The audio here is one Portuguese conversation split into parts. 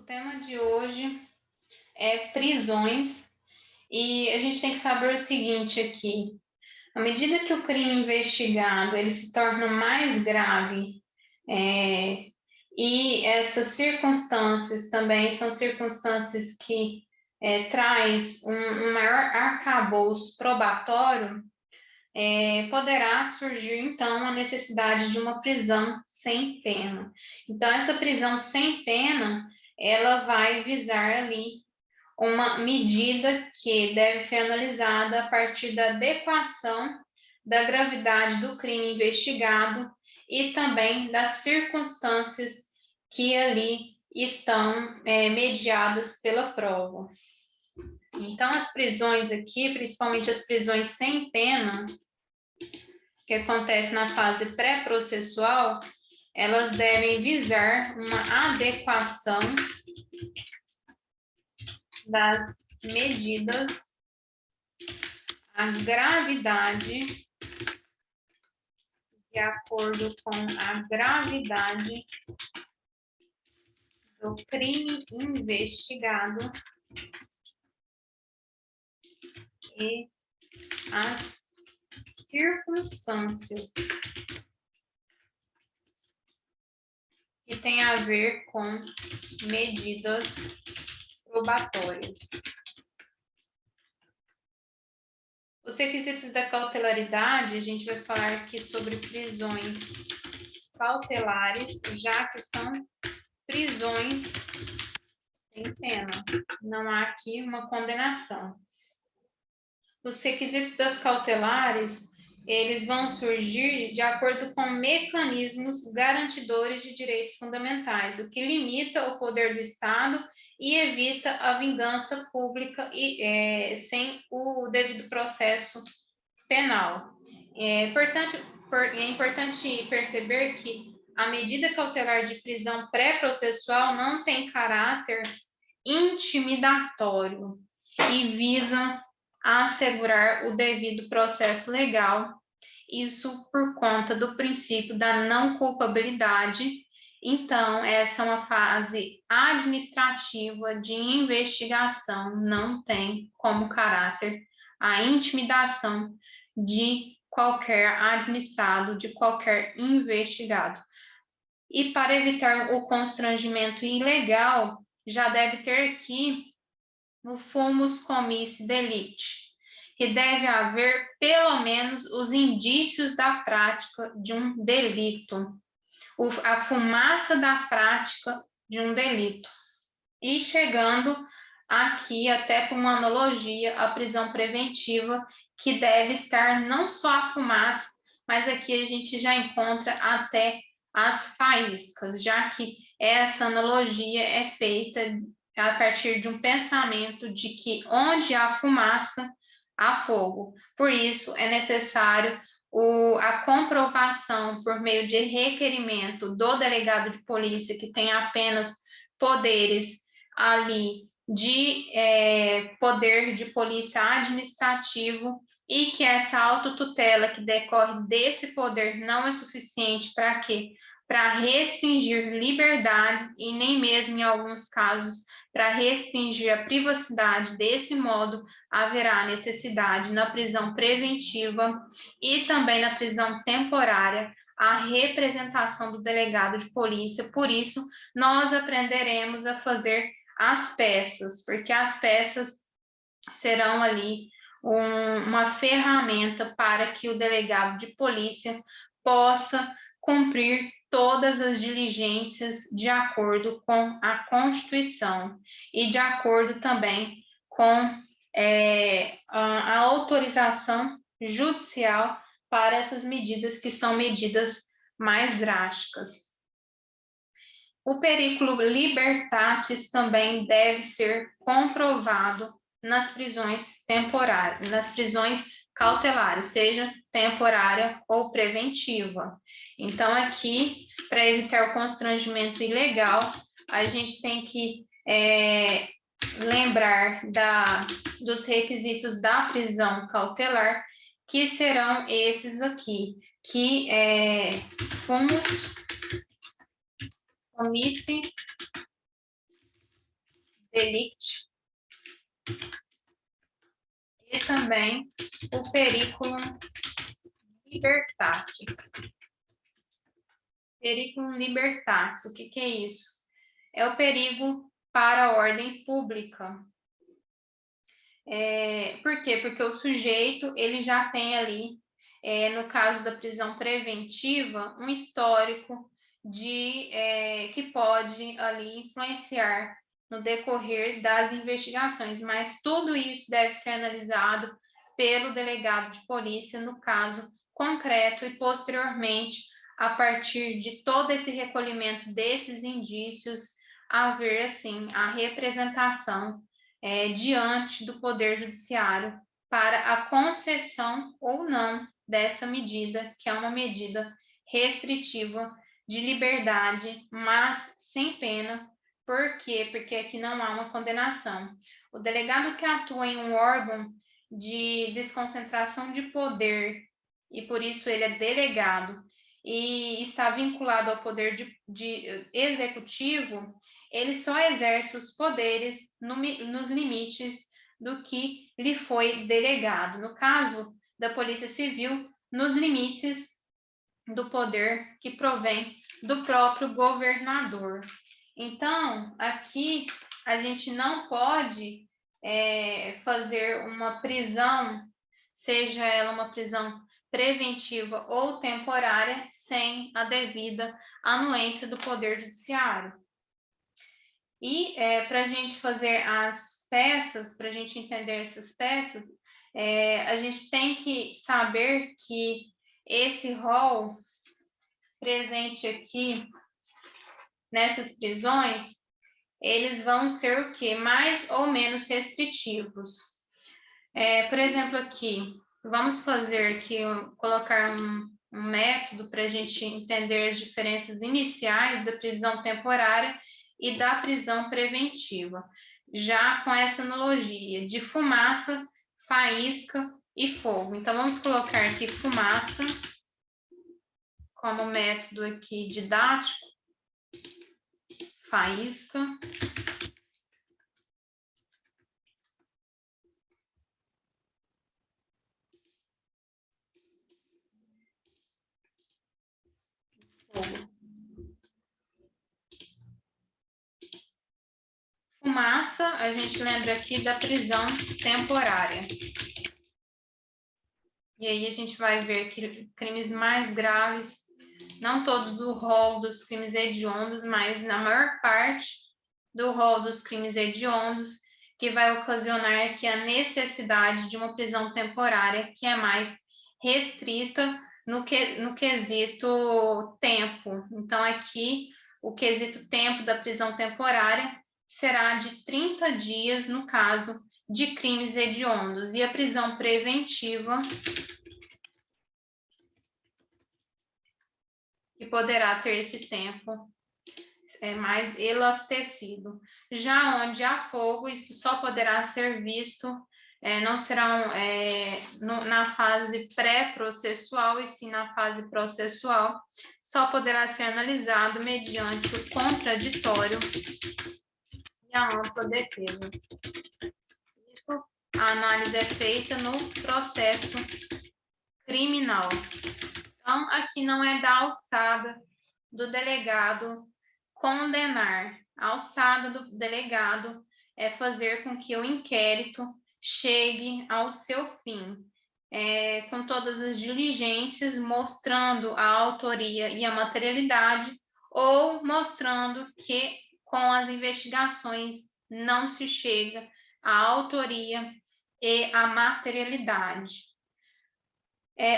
tema de hoje é prisões e a gente tem que saber o seguinte aqui. À medida que o crime investigado ele se torna mais grave, e essas circunstâncias também são circunstâncias que traz um maior arcabouço probatório, poderá surgir, então, a necessidade de uma prisão sem pena. Então, essa prisão sem pena, ela vai visar ali uma medida que deve ser analisada a partir da adequação da gravidade do crime investigado e também das circunstâncias que ali estão mediadas pela prova. Então, as prisões aqui, principalmente as prisões sem pena, que acontece na fase pré-processual, elas devem visar uma adequação das medidas à gravidade, de acordo com a gravidade do crime investigado e as circunstâncias que têm a ver com medidas probatórias. Os requisitos da cautelaridade, a gente vai falar aqui sobre prisões cautelares, já que são prisões sem pena. Não há aqui uma condenação. Os requisitos das cautelares, eles vão surgir de acordo com mecanismos garantidores de direitos fundamentais, o que limita o poder do Estado e evita a vingança pública sem o devido processo penal. É importante perceber que a medida cautelar de prisão pré-processual não tem caráter intimidatório e visa assegurar o devido processo legal, isso por conta do princípio da não culpabilidade. Então, essa é uma fase administrativa de investigação, não tem como caráter a intimidação de qualquer administrado, de qualquer investigado. E para evitar o constrangimento ilegal, já deve ter aqui o fumus commissi delicti, que deve haver pelo menos os indícios da prática de um delito, a fumaça da prática de um delito. E chegando aqui até com uma analogia à prisão preventiva, que deve estar não só a fumaça, mas aqui a gente já encontra até as faíscas, já que essa analogia é feita a partir de um pensamento de que onde há fumaça, há fogo. Por isso, é necessário a comprovação por meio de requerimento do delegado de polícia, que tem apenas poderes ali de poder de polícia administrativo, e que essa autotutela que decorre desse poder não é suficiente para quê? Para restringir liberdades e nem mesmo, em alguns casos, para restringir a privacidade. Desse modo, haverá necessidade na prisão preventiva e também na prisão temporária a representação do delegado de polícia. Por isso, nós aprenderemos a fazer as peças, porque as peças serão ali uma ferramenta para que o delegado de polícia possa cumprir todas as diligências de acordo com a Constituição e de acordo também com a autorização judicial para essas medidas, que são medidas mais drásticas. O periculo libertatis também deve ser comprovado nas prisões temporárias, nas prisões cautelares, seja temporária ou preventiva. Então, aqui, para evitar o constrangimento ilegal, a gente tem que lembrar dos requisitos da prisão cautelar, que serão esses aqui, que fumus commissi delicti e também o periculum libertatis. Periculum libertatis, o que é isso? É o perigo para a ordem pública. Por quê? Porque o sujeito ele já tem ali, no caso da prisão preventiva, um histórico que pode ali influenciar no decorrer das investigações, mas tudo isso deve ser analisado pelo delegado de polícia, no caso concreto, e posteriormente, a partir de todo esse recolhimento desses indícios, haver, assim, a representação diante do Poder Judiciário para a concessão ou não dessa medida, que é uma medida restritiva de liberdade, mas sem pena. Por quê? Porque aqui não há uma condenação. O delegado que atua em um órgão de desconcentração de poder, e por isso ele é delegado, e está vinculado ao poder de executivo, ele só exerce os poderes nos limites do que lhe foi delegado. No caso da Polícia Civil, nos limites do poder que provém do próprio governador. Então, aqui a gente não pode fazer uma prisão, seja ela uma prisão preventiva ou temporária, sem a devida anuência do Poder Judiciário. E para a gente fazer as peças, para a gente entender essas peças, a gente tem que saber que esse rol presente aqui nessas prisões, eles vão ser o quê? Mais ou menos restritivos. Por exemplo, aqui, vamos fazer aqui, colocar um método para a gente entender as diferenças iniciais da prisão temporária e da prisão preventiva, já com essa analogia de fumaça, faísca e fogo. Então, vamos colocar aqui fumaça como método aqui didático, faísca, fogo. Fumaça, a gente lembra aqui da prisão temporária. E aí a gente vai ver que crimes mais graves, não todos do rol dos crimes hediondos, mas na maior parte do rol dos crimes hediondos, que vai ocasionar aqui a necessidade de uma prisão temporária que é mais restrita no quesito tempo. Então, aqui, o quesito tempo da prisão temporária será de 30 dias no caso de crimes hediondos, e a prisão preventiva, que poderá ter esse tempo mais elastecido. Já onde há fogo, isso só poderá ser visto, não serão na fase pré-processual, e sim na fase processual, só poderá ser analisado mediante o contraditório e a ampla defesa. Isso, a análise é feita no processo criminal. Então, aqui não é da alçada do delegado condenar. A alçada do delegado é fazer com que o inquérito chegue ao seu fim, com todas as diligências, mostrando a autoria e a materialidade, ou mostrando que com as investigações não se chega à autoria e à materialidade.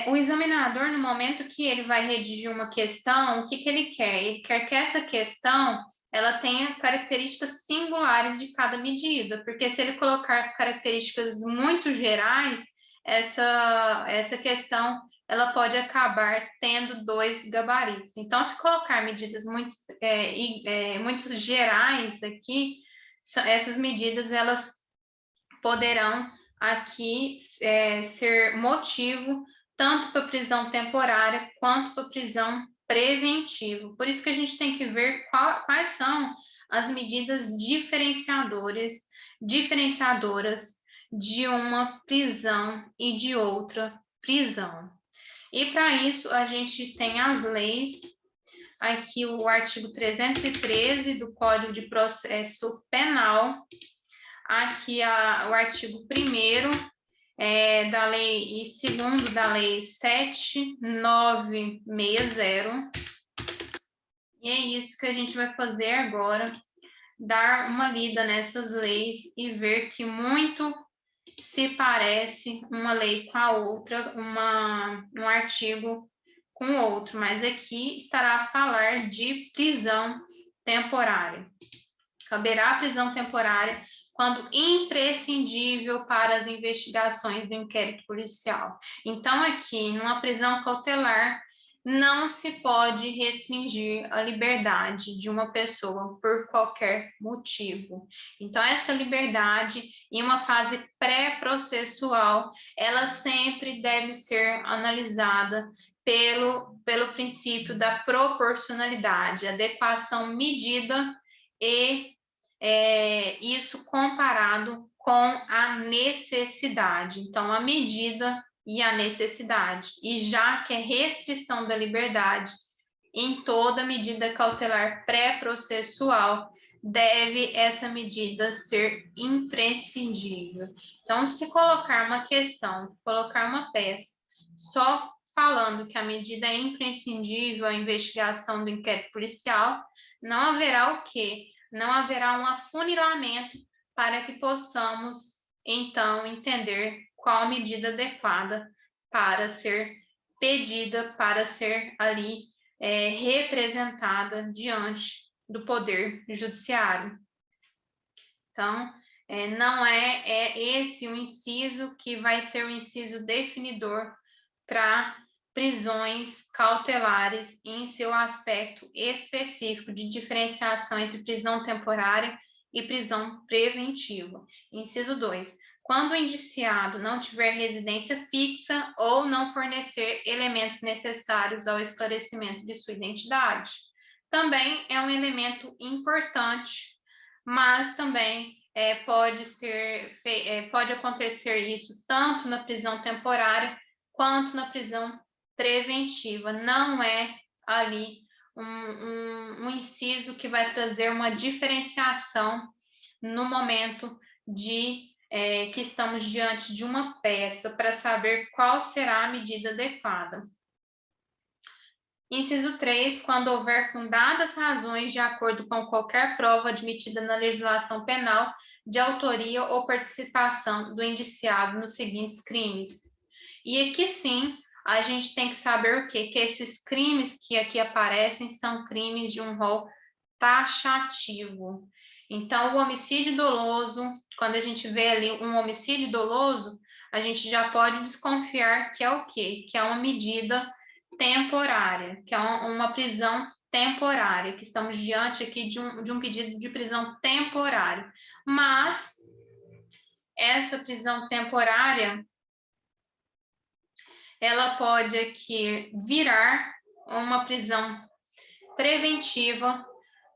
O examinador, no momento que ele vai redigir uma questão, o que ele quer? Ele quer que essa questão ela tenha características singulares de cada medida, porque se ele colocar características muito gerais, essa questão ela pode acabar tendo dois gabaritos. Então, se colocar medidas muito gerais aqui, essas medidas elas poderão aqui ser motivo tanto para prisão temporária quanto para prisão preventiva. Por isso que a gente tem que ver quais são as medidas diferenciadoras de uma prisão e de outra prisão. E para isso a gente tem as leis, aqui o artigo 313 do Código de Processo Penal, aqui o artigo 1º da lei e 2º da lei 7960. E é isso que a gente vai fazer agora, dar uma lida nessas leis e ver que muito se parece uma lei com a outra, um artigo com o outro, mas aqui estará a falar de prisão temporária. Caberá a prisão temporária quando imprescindível para as investigações do inquérito policial. Então, aqui, numa prisão cautelar, não se pode restringir a liberdade de uma pessoa por qualquer motivo. Então, essa liberdade, em uma fase pré-processual, ela sempre deve ser analisada pelo princípio da proporcionalidade, adequação medida e isso comparado com a necessidade. Então, a medida e a necessidade. E já que é restrição da liberdade, em toda medida cautelar pré-processual, deve essa medida ser imprescindível. Então, se colocar uma questão, colocar uma peça, só falando que a medida é imprescindível à investigação do inquérito policial, não haverá o quê? Não haverá um afunilamento para que possamos, então, entender qual a medida adequada para ser pedida, para ser ali representada diante do Poder Judiciário. Então, não é esse o inciso que vai ser o inciso definidor para prisões cautelares em seu aspecto específico de diferenciação entre prisão temporária e prisão preventiva. Inciso 2. Quando o indiciado não tiver residência fixa ou não fornecer elementos necessários ao esclarecimento de sua identidade. Também é um elemento importante, mas também pode acontecer isso tanto na prisão temporária quanto na prisão preventiva. Não é ali um inciso que vai trazer uma diferenciação no momento que estamos diante de uma peça para saber qual será a medida adequada. Inciso 3, quando houver fundadas razões de acordo com qualquer prova admitida na legislação penal de autoria ou participação do indiciado nos seguintes crimes. E aqui sim, a gente tem que saber o quê? Que esses crimes que aqui aparecem são crimes de um rol taxativo. Então, o homicídio doloso, quando a gente vê ali um homicídio doloso, a gente já pode desconfiar que é o quê? Que é uma medida temporária, que é uma prisão temporária, que estamos diante aqui de um pedido de prisão temporária. Mas essa prisão temporária, ela pode aqui virar uma prisão preventiva.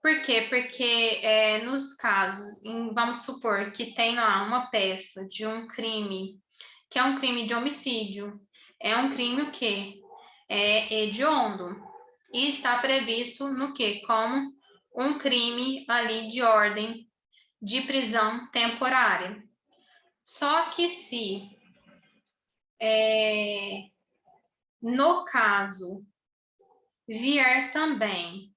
Por quê? Porque nos casos, vamos supor que tem lá uma peça de um crime, que é um crime de homicídio, é um crime o quê? Hediondo, e está previsto no quê? Como um crime ali de ordem de prisão temporária. Só que se no caso vier também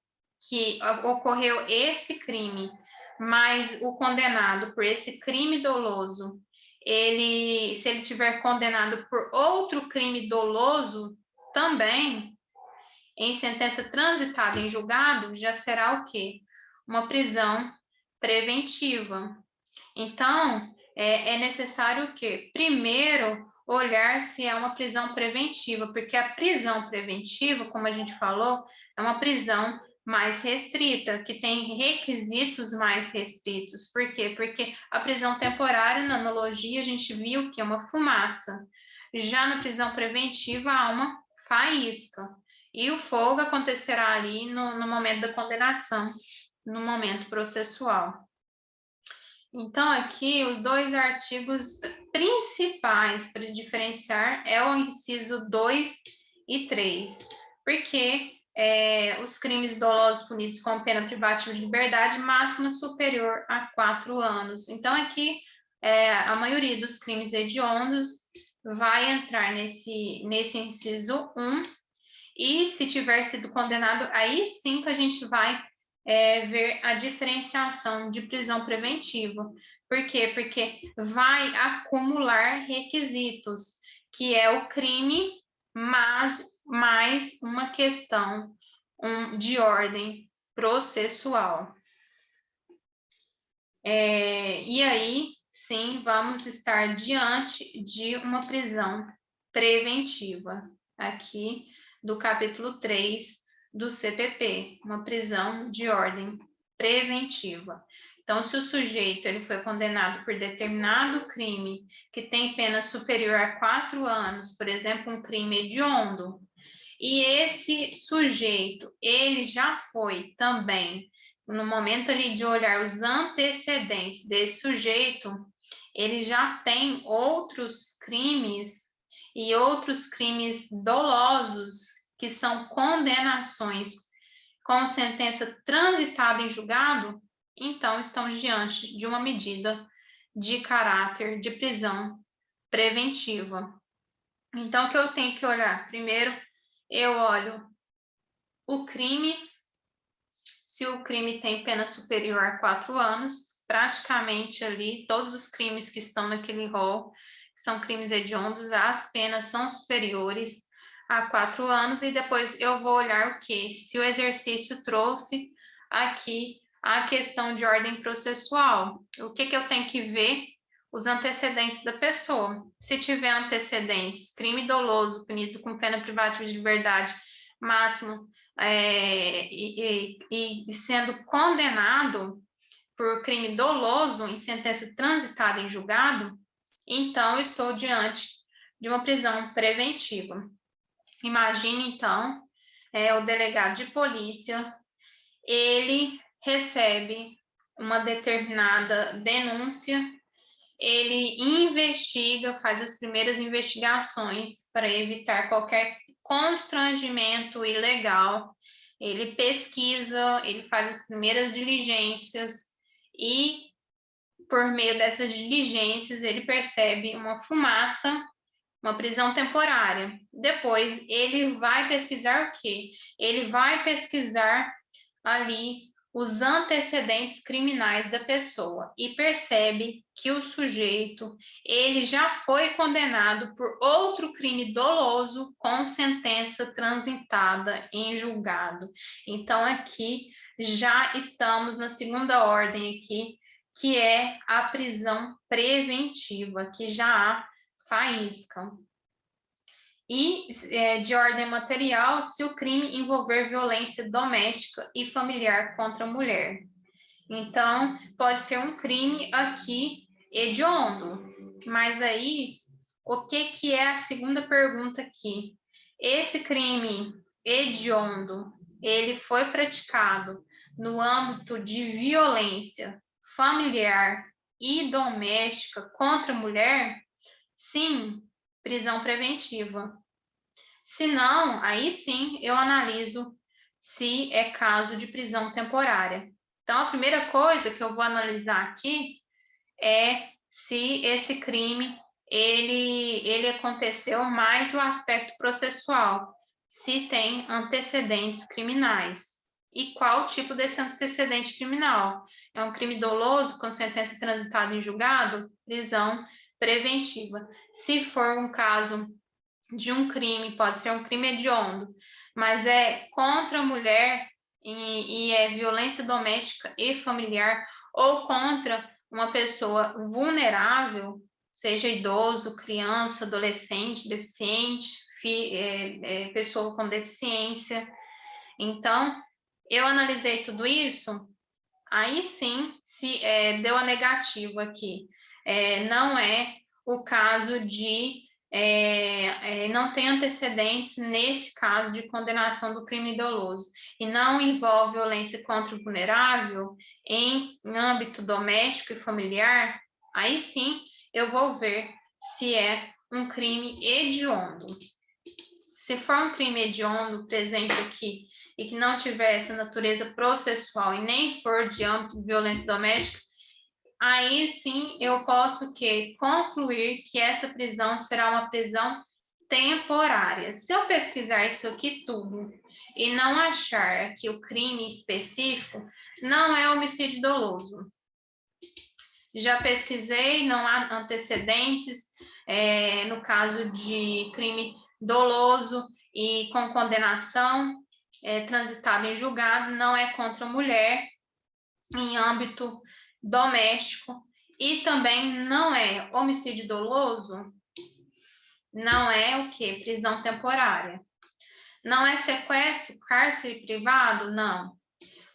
que ocorreu esse crime, mas o condenado por esse crime doloso, se ele tiver condenado por outro crime doloso também, em sentença transitada em julgado, já será o quê? Uma prisão preventiva. Então, é necessário o quê? Primeiro, olhar se é uma prisão preventiva, porque a prisão preventiva, como a gente falou, é uma prisão mais restrita, que tem requisitos mais restritos. Por quê? Porque a prisão temporária, na analogia, a gente viu que é uma fumaça. Já na prisão preventiva, há uma faísca. E o fogo acontecerá ali no momento da condenação. no momento processual. Então, aqui, os dois artigos principais para diferenciar é o inciso 2 e 3, porque os crimes dolosos punidos com pena privativa de liberdade máxima superior a 4 anos. Então, aqui, a maioria dos crimes hediondos vai entrar nesse inciso 1, e se tiver sido condenado, aí sim que a gente vai ver a diferenciação de prisão preventiva. Por quê? Porque vai acumular requisitos, que é o crime, mas mais uma questão de ordem processual. E aí, sim, vamos estar diante de uma prisão preventiva, aqui do capítulo 3 do CPP, uma prisão de ordem preventiva. Então, se o sujeito ele foi condenado por determinado crime que tem pena superior a 4 anos, por exemplo, um crime hediondo, e esse sujeito, ele já foi também, no momento ali de olhar os antecedentes desse sujeito, ele já tem outros crimes e outros crimes dolosos que são condenações com sentença transitada em julgado, então estamos diante de uma medida de caráter de prisão preventiva. Então, o que eu tenho que olhar? Primeiro, eu olho o crime, se o crime tem pena superior a 4 anos, praticamente ali, todos os crimes que estão naquele rol, que são crimes hediondos, as penas são superiores a 4 anos, e depois eu vou olhar o quê? Se o exercício trouxe aqui a questão de ordem processual. O que eu tenho que ver? Os antecedentes da pessoa. Se tiver antecedentes, crime doloso punido com pena privativa de liberdade máximo e sendo condenado por crime doloso em sentença transitada em julgado, então eu estou diante de uma prisão preventiva. Imagine, então, o delegado de polícia, ele recebe uma determinada denúncia, ele investiga, faz as primeiras investigações para evitar qualquer constrangimento ilegal, ele pesquisa, ele faz as primeiras diligências e, por meio dessas diligências, ele percebe uma fumaça, uma prisão temporária. Depois, ele vai pesquisar o quê? Ele vai pesquisar ali os antecedentes criminais da pessoa e percebe que o sujeito ele já foi condenado por outro crime doloso com sentença transitada em julgado. Então aqui já estamos na segunda ordem aqui, que é a prisão preventiva, que já há faísca. E de ordem material, se o crime envolver violência doméstica e familiar contra a mulher. Então, pode ser um crime aqui hediondo. Mas aí, o que é a segunda pergunta aqui? Esse crime hediondo, ele foi praticado no âmbito de violência familiar e doméstica contra a mulher? Sim, prisão preventiva. Se não, aí sim eu analiso se é caso de prisão temporária. Então, a primeira coisa que eu vou analisar aqui é se esse crime ele aconteceu mais o aspecto processual, se tem antecedentes criminais. E qual tipo desse antecedente criminal? É um crime doloso com sentença transitada em julgado? Prisão preventiva. Se for um caso de um crime, pode ser um crime hediondo, mas é contra a mulher e é violência doméstica e familiar, ou contra uma pessoa vulnerável, seja idoso, criança, adolescente, deficiente, pessoa com deficiência. Então, eu analisei tudo isso, aí sim, se deu a negativa aqui. Não é o caso de não tem antecedentes nesse caso de condenação do crime doloso e não envolve violência contra o vulnerável em âmbito doméstico e familiar, aí sim eu vou ver se é um crime hediondo. Se for um crime hediondo presente aqui e que não tiver essa natureza processual e nem for de âmbito de violência doméstica, aí sim eu posso concluir que essa prisão será uma prisão temporária. Se eu pesquisar isso aqui tudo e não achar que o crime específico, não é homicídio doloso. Já pesquisei, não há antecedentes no caso de crime doloso e com condenação transitado em julgado, não é contra a mulher em âmbito doméstico e também não é homicídio doloso, não é o quê? Prisão temporária. Não é sequestro, cárcere privado? Não.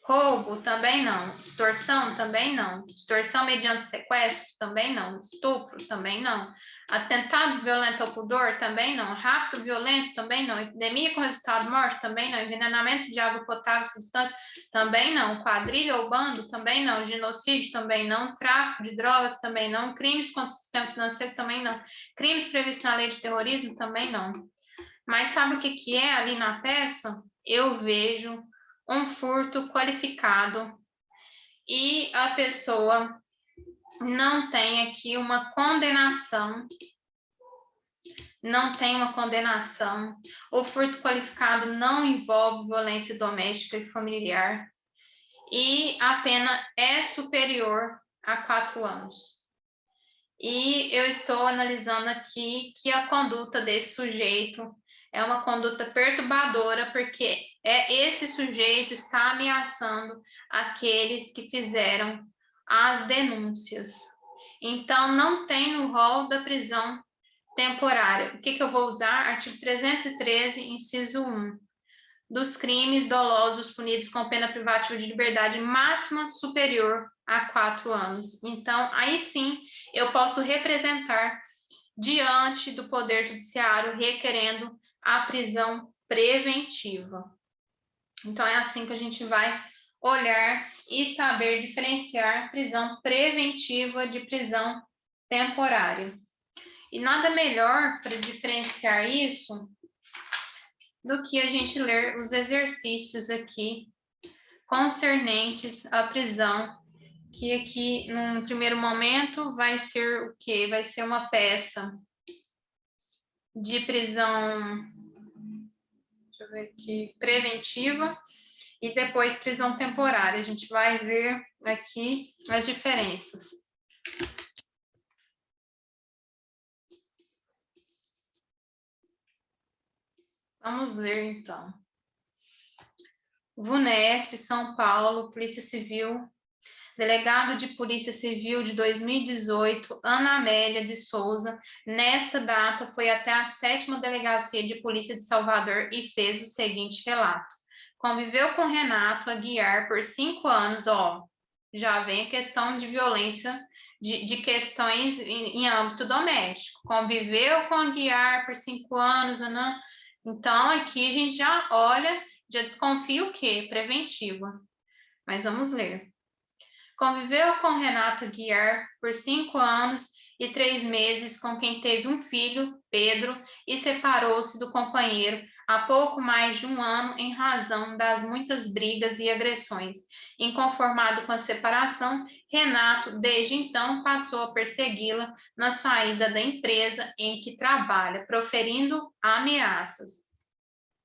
Roubo? Também não. Extorsão? Também não. Extorsão mediante sequestro? Também não. Estupro? Também não. Atentado violento ao pudor? Também não. Rapto violento? Também não. Epidemia com resultado de morte? Também não. Envenenamento de água potável, substância? Também não. Quadrilha ou bando? Também não. Genocídio? Também não. Tráfico de drogas? Também não. Crimes contra o sistema financeiro? Também não. Crimes previstos na lei de terrorismo? Também não. Mas sabe o que é ali na peça? Eu vejo um furto qualificado e a pessoa não tem aqui uma condenação, o furto qualificado não envolve violência doméstica e familiar e a pena é superior a 4 anos. E eu estou analisando aqui que a conduta desse sujeito é uma conduta perturbadora, porque esse sujeito está ameaçando aqueles que fizeram as denúncias. Então, não tem no rol da prisão temporária. O que eu vou usar? Artigo 313, inciso 1. Dos crimes dolosos punidos com pena privativa de liberdade máxima superior a 4 anos. Então, aí sim, eu posso representar diante do Poder Judiciário requerendo a prisão preventiva. Então, é assim que a gente vai olhar e saber diferenciar prisão preventiva de prisão temporária. E nada melhor para diferenciar isso do que a gente ler os exercícios aqui concernentes à prisão, que aqui, num primeiro momento, vai ser o quê? Vai ser uma peça de prisão, deixa eu ver aqui, preventiva, e depois prisão temporária. A gente vai ver aqui as diferenças. Vamos ler, então. VUNESP, São Paulo, Polícia Civil, Delegado de Polícia Civil de 2018, Ana Amélia de Souza, nesta data foi até a 7ª Delegacia de Polícia de Salvador e fez o seguinte relato. Conviveu com Renato Aguiar por 5 anos, já vem a questão de violência, de questões em âmbito doméstico. Conviveu com Aguiar por 5 anos, então aqui a gente já olha, já desconfia o quê? Preventiva. Mas vamos ler. Conviveu com Renato Aguiar por 5 anos e 3 meses, com quem teve um filho, Pedro, e separou-se do companheiro há pouco mais de 1 ano em razão das muitas brigas e agressões. Inconformado com a separação, Renato, desde então, passou a persegui-la na saída da empresa em que trabalha, proferindo ameaças.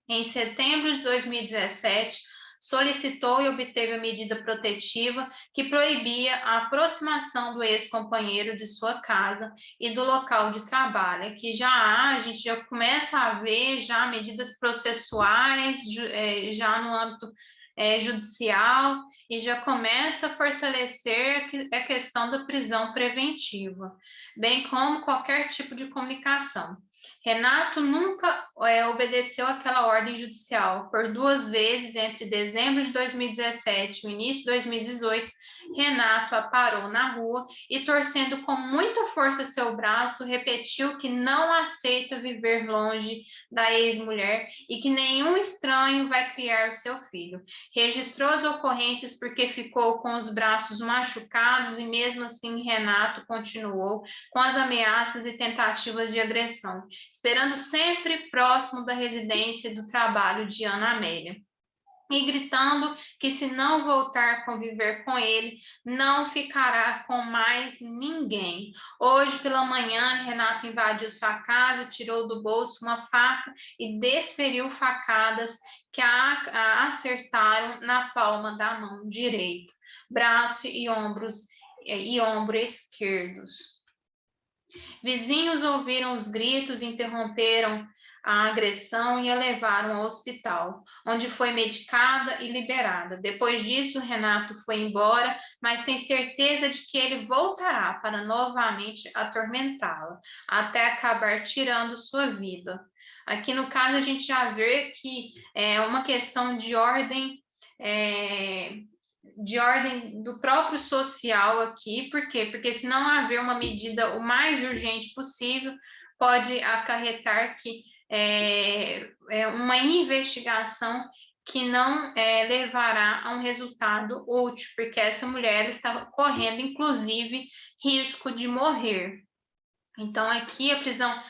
Em setembro de 2017, solicitou e obteve a medida protetiva que proibia a aproximação do ex-companheiro de sua casa e do local de trabalho, que a gente já começa a ver já medidas processuais, já no âmbito judicial, e já começa a fortalecer a questão da prisão preventiva, bem como qualquer tipo de comunicação. Renato nunca obedeceu àquela ordem judicial. Por 2 vezes, entre dezembro de 2017 e o início de 2018, Renato a parou na rua e, torcendo com muita força seu braço, repetiu que não aceita viver longe da ex-mulher e que nenhum estranho vai criar o seu filho. Registrou as ocorrências porque ficou com os braços machucados e, mesmo assim, Renato continuou com as ameaças e tentativas de agressão, esperando sempre próximo da residência e do trabalho de Ana Amélia, e gritando que, se não voltar a conviver com ele, não ficará com mais ninguém. Hoje pela manhã, Renato invadiu sua casa, tirou do bolso uma faca e desferiu facadas que a acertaram na palma da mão direita, braço e ombro esquerdos. Vizinhos ouviram os gritos, interromperam a agressão e a levaram ao hospital, onde foi medicada e liberada. Depois disso, Renato foi embora, mas tem certeza de que ele voltará para novamente atormentá-la, até acabar tirando sua vida. Aqui no caso, a gente já vê que é uma questão de ordem do próprio social aqui. Por quê? Porque, se não haver uma medida o mais urgente possível, pode acarretar que uma investigação que não levará a um resultado útil, porque essa mulher está correndo, inclusive, risco de morrer. Então, aqui a prisão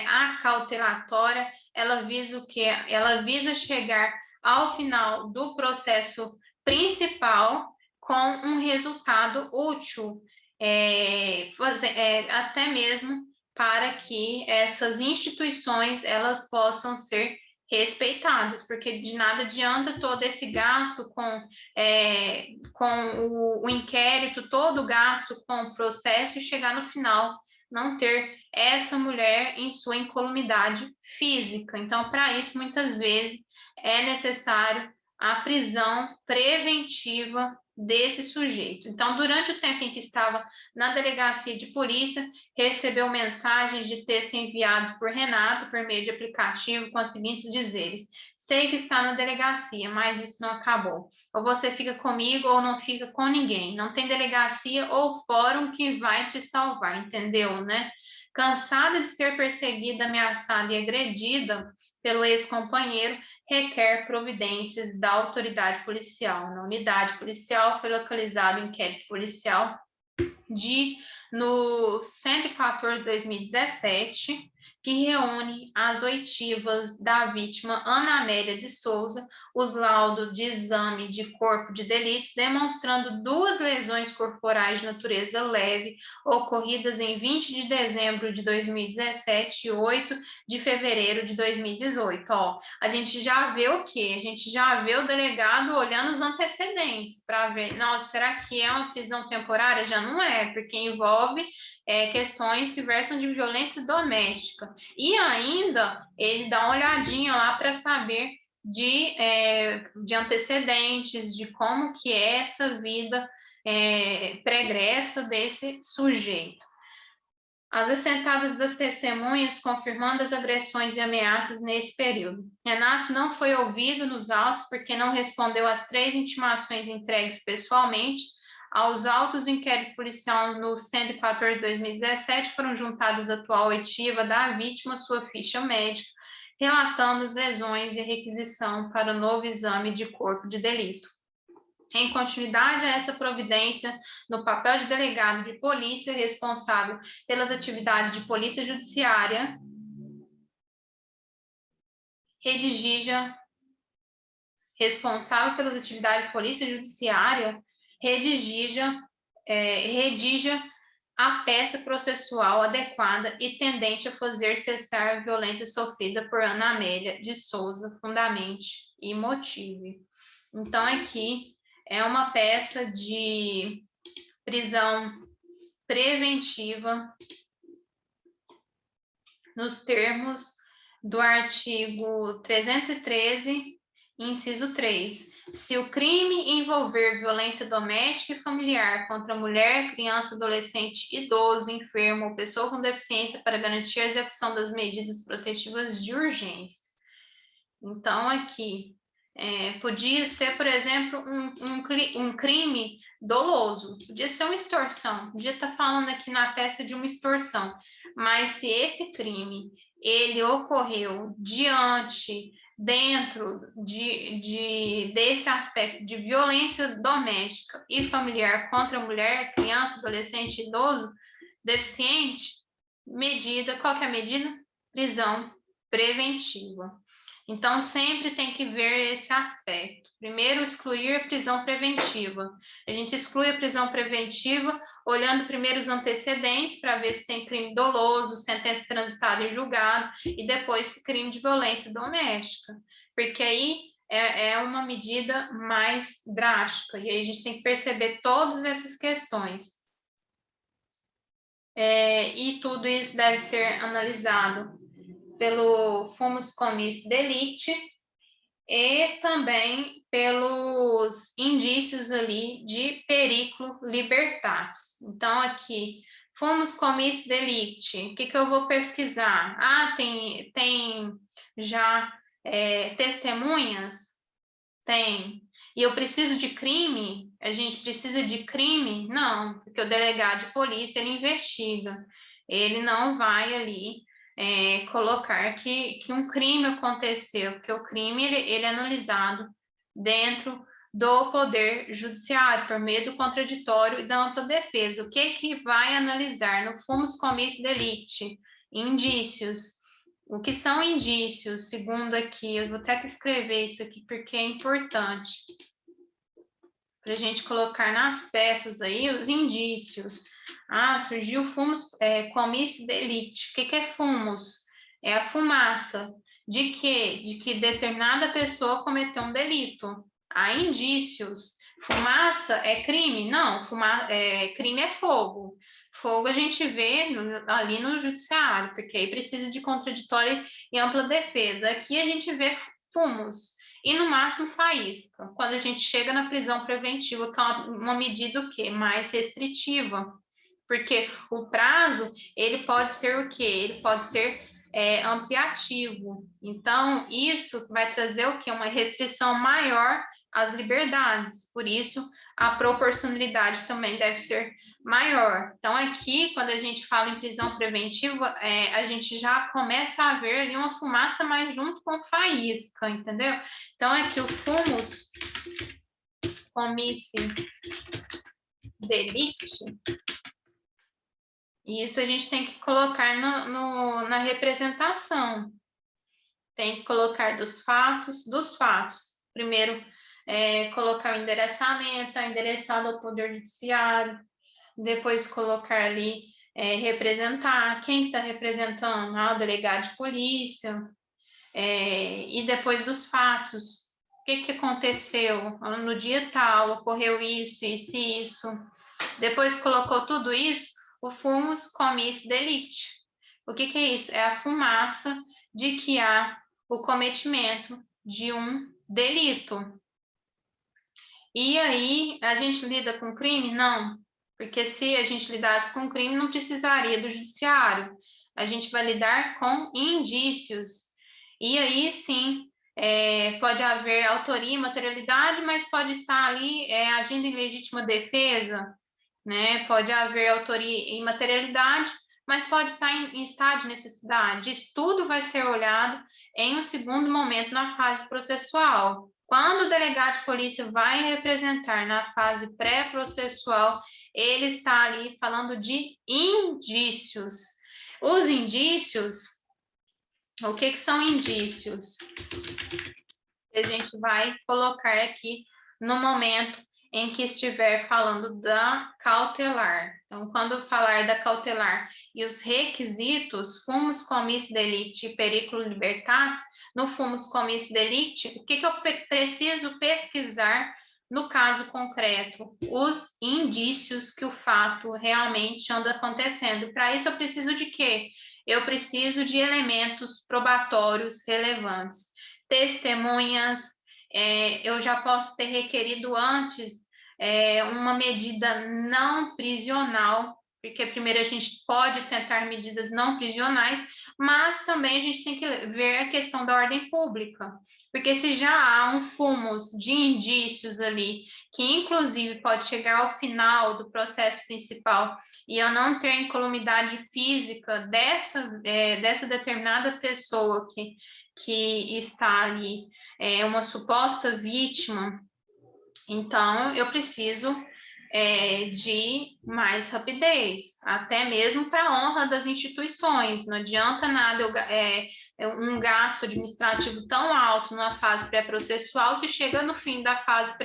acautelatória, ela visa o quê? Ela visa chegar ao final do processo principal com um resultado útil, até mesmo para que essas instituições elas possam ser respeitadas, porque de nada adianta todo esse gasto com o inquérito, todo o gasto com o processo, e chegar no final não ter essa mulher em sua incolumidade física. Então, para isso, muitas vezes é necessário a prisão preventiva desse sujeito. Então, durante o tempo em que estava na delegacia de polícia, recebeu mensagens de texto enviados por Renato por meio de aplicativo com os seguintes dizeres: sei que está na delegacia, mas isso não acabou. Ou você fica comigo ou não fica com ninguém. Não tem delegacia ou fórum que vai te salvar, entendeu, né? Cansada de ser perseguida, ameaçada e agredida pelo ex-companheiro, requer providências da autoridade policial. Na unidade policial foi localizado o inquérito policial no 114/2017, que reúne as oitivas da vítima Ana Amélia de Souza, os laudos de exame de corpo de delito, demonstrando 2 lesões corporais de natureza leve, ocorridas em 20 de dezembro de 2017 e 8 de fevereiro de 2018. A gente já vê o quê? A gente já vê o delegado olhando os antecedentes para ver, nossa, será que é uma prisão temporária? Já não é, porque envolve questões que versam de violência doméstica. E ainda ele dá uma olhadinha lá para saber de antecedentes, de como que é essa vida pregressa desse sujeito. As assentadas das testemunhas confirmando as agressões e ameaças nesse período. Renato não foi ouvido nos autos porque não respondeu às 3 intimações entregues pessoalmente. Aos autos do inquérito policial no 114/2017 foram juntadas a atual oitiva da vítima, sua ficha médica, relatando as lesões e requisição para o novo exame de corpo de delito. Em continuidade a essa providência, no papel de delegado de polícia responsável pelas atividades de polícia judiciária, redija a peça processual adequada e tendente a fazer cessar a violência sofrida por Ana Amélia de Souza, fundamente e motive. Então, aqui é uma peça de prisão preventiva nos termos do artigo 313, inciso 3. Se o crime envolver violência doméstica e familiar contra mulher, criança, adolescente, idoso, enfermo ou pessoa com deficiência para garantir a execução das medidas protetivas de urgência. Então, aqui, podia ser, por exemplo, um crime doloso, podia ser uma extorsão, podia estar falando aqui na peça de uma extorsão, mas se esse crime, ele ocorreu dentro desse aspecto de violência doméstica e familiar contra mulher, criança, adolescente, idoso, deficiente, qual que é a medida? Prisão preventiva. Então, sempre tem que ver esse aspecto. Primeiro, excluir a prisão preventiva. A gente exclui a prisão preventiva olhando primeiro os antecedentes para ver se tem crime doloso, sentença transitada em julgado, e depois crime de violência doméstica. Porque aí é uma medida mais drástica, e aí a gente tem que perceber todas essas questões. E tudo isso deve ser analisado pelo fumus comis delicti e também pelos indícios ali de periculo libertatis. Então, aqui, fumus comis delicti, o que eu vou pesquisar? Ah, tem já testemunhas? Tem. E eu preciso de crime? A gente precisa de crime? Não, porque o delegado de polícia, ele investiga. Ele não vai ali colocar que um crime aconteceu, porque o crime ele é analisado dentro do Poder Judiciário, por meio do contraditório e da ampla defesa. O que vai analisar no fumus comis delicti? Indícios. O que são indícios, segundo aqui, eu vou ter que escrever isso aqui porque é importante, para a gente colocar nas peças aí os indícios. Ah, surgiu fumus comis delicti. O que é fumus? É a fumaça. De quê? De que determinada pessoa cometeu um delito. Há indícios. Fumaça é crime? Não, crime é fogo. Fogo a gente vê ali no judiciário, porque aí precisa de contraditório e ampla defesa. Aqui a gente vê fumos e no máximo faísca, quando a gente chega na prisão preventiva, que é uma medida o quê? Mais restritiva, porque o prazo, ele pode ser o quê? Ele pode ser ampliativo. Então, isso vai trazer o quê? Uma restrição maior às liberdades, por isso, a proporcionalidade também deve ser maior. Então, aqui, quando a gente fala em prisão preventiva, a gente já começa a ver ali uma fumaça mais junto com faísca, entendeu? Então, aqui o fumus comis delicti, e isso a gente tem que colocar na representação. Tem que colocar dos fatos. Primeiro, colocar o endereçamento, endereçado ao Poder Judiciário. Depois, colocar ali, representar. Quem está representando? O delegado de polícia. E depois dos fatos. O que aconteceu? No dia tal, ocorreu isso, isso e isso. Depois colocou tudo isso, o fumus comis delicti. O que é isso? É a fumaça de que há o cometimento de um delito. E aí, a gente lida com crime? Não, porque se a gente lidasse com crime, não precisaria do judiciário. A gente vai lidar com indícios. E aí, sim, pode haver autoria e materialidade, mas pode estar ali agindo em legítima defesa, né? Pode haver autoria e materialidade, mas pode estar em estado de necessidade. Isso tudo vai ser olhado em um segundo momento na fase processual. Quando o delegado de polícia vai representar na fase pré-processual, ele está ali falando de indícios. Os indícios, o que são indícios? A gente vai colocar aqui no momento em que estiver falando da cautelar. Então, quando falar da cautelar e os requisitos, fumus comis delicti e periculo libertatis, no fumus comis delicti, o que eu preciso pesquisar no caso concreto? Os indícios que o fato realmente anda acontecendo. Para isso, eu preciso de quê? Eu preciso de elementos probatórios relevantes. Testemunhas, eu já posso ter requerido antes uma medida não prisional, porque primeiro a gente pode tentar medidas não prisionais, mas também a gente tem que ver a questão da ordem pública, porque se já há um fumus de indícios ali, que inclusive pode chegar ao final do processo principal, e eu não ter incolumidade física dessa determinada pessoa que está ali, uma suposta vítima, então eu preciso de mais rapidez, até mesmo para a honra das instituições. Não adianta nada um gasto administrativo tão alto numa fase pré-processual, se chega no fim da fase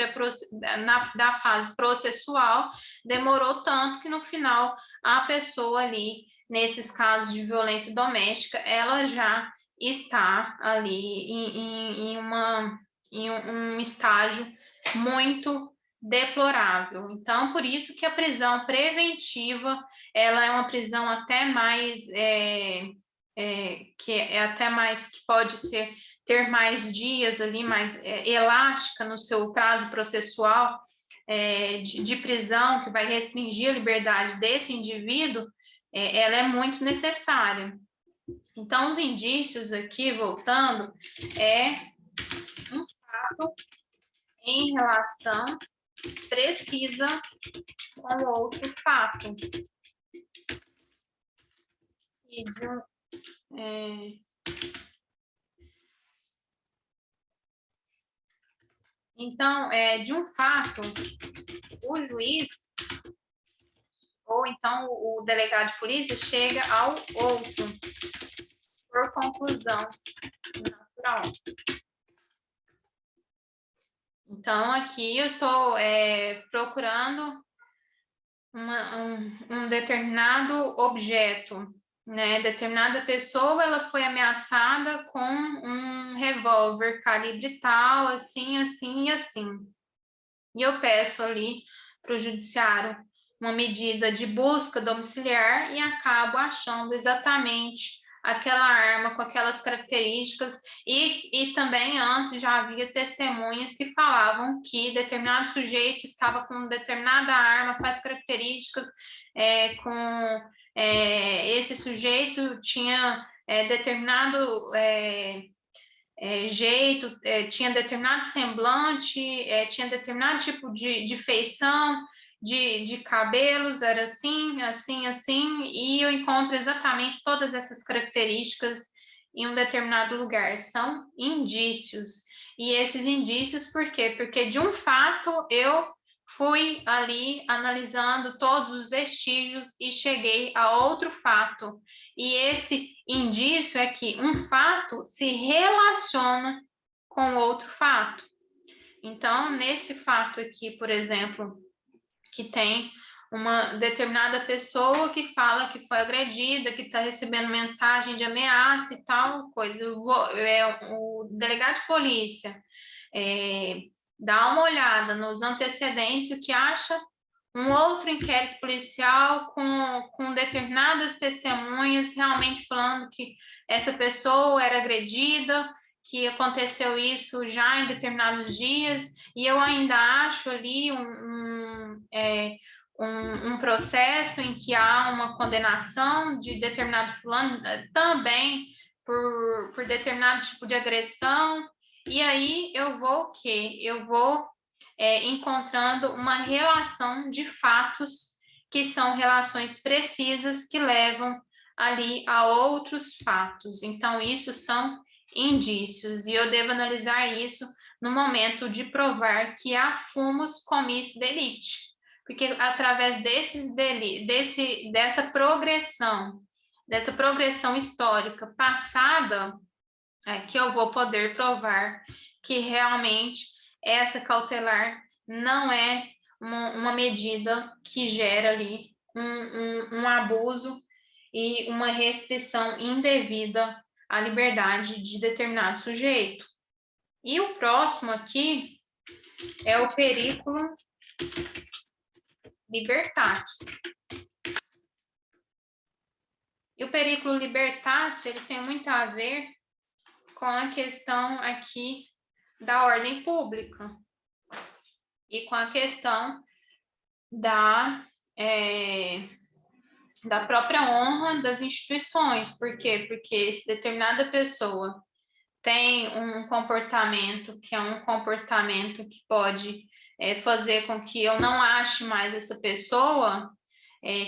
da fase processual, demorou tanto que no final a pessoa ali, nesses casos de violência doméstica, ela já está ali em um estágio muito deplorável. Então, por isso que a prisão preventiva, ela é uma prisão até mais, que pode ter mais dias ali, mais elástica no seu prazo processual de prisão, que vai restringir a liberdade desse indivíduo, ela é muito necessária. Então, os indícios aqui, voltando, é um fato em relação precisa com outro fato. Então, de um fato, o juiz, ou então o delegado de polícia, chega ao outro, por conclusão natural. Então, aqui eu estou procurando um determinado objeto, né? Determinada pessoa, ela foi ameaçada com um revólver calibre tal, assim, assim e assim. E eu peço ali para o judiciário uma medida de busca domiciliar e acabo achando exatamente aquela arma com aquelas características e também antes já havia testemunhas que falavam que determinado sujeito estava com determinada arma com as características, esse sujeito tinha determinado jeito, tinha determinado semblante, tinha determinado tipo de feição, de cabelos, era assim, assim, assim, e eu encontro exatamente todas essas características em um determinado lugar. São indícios. E esses indícios, por quê? Porque de um fato eu fui ali analisando todos os vestígios e cheguei a outro fato. E esse indício é que um fato se relaciona com outro fato. Então, nesse fato aqui, por exemplo, que tem uma determinada pessoa que fala que foi agredida, que está recebendo mensagem de ameaça e tal coisa. O delegado de polícia dá uma olhada nos antecedentes, o que acha um outro inquérito policial com determinadas testemunhas realmente falando que essa pessoa era agredida, que aconteceu isso já em determinados dias, e eu ainda acho ali um processo em que há uma condenação de determinado fulano também por determinado tipo de agressão, e aí eu vou o quê? Eu vou encontrando uma relação de fatos que são relações precisas que levam ali a outros fatos. Então, isso são indícios, e eu devo analisar isso no momento de provar que há fumus comis delicti, porque através dessa progressão histórica passada, que eu vou poder provar que realmente essa cautelar não é uma medida que gera ali um abuso e uma restrição indevida à liberdade de determinado sujeito. E o próximo aqui é o periculum libertatis. E o periculum libertatis, ele tem muito a ver com a questão aqui da ordem pública e com a questão da própria honra das instituições. Por quê? Porque se determinada pessoa tem um comportamento que é um comportamento que pode fazer com que eu não ache mais essa pessoa,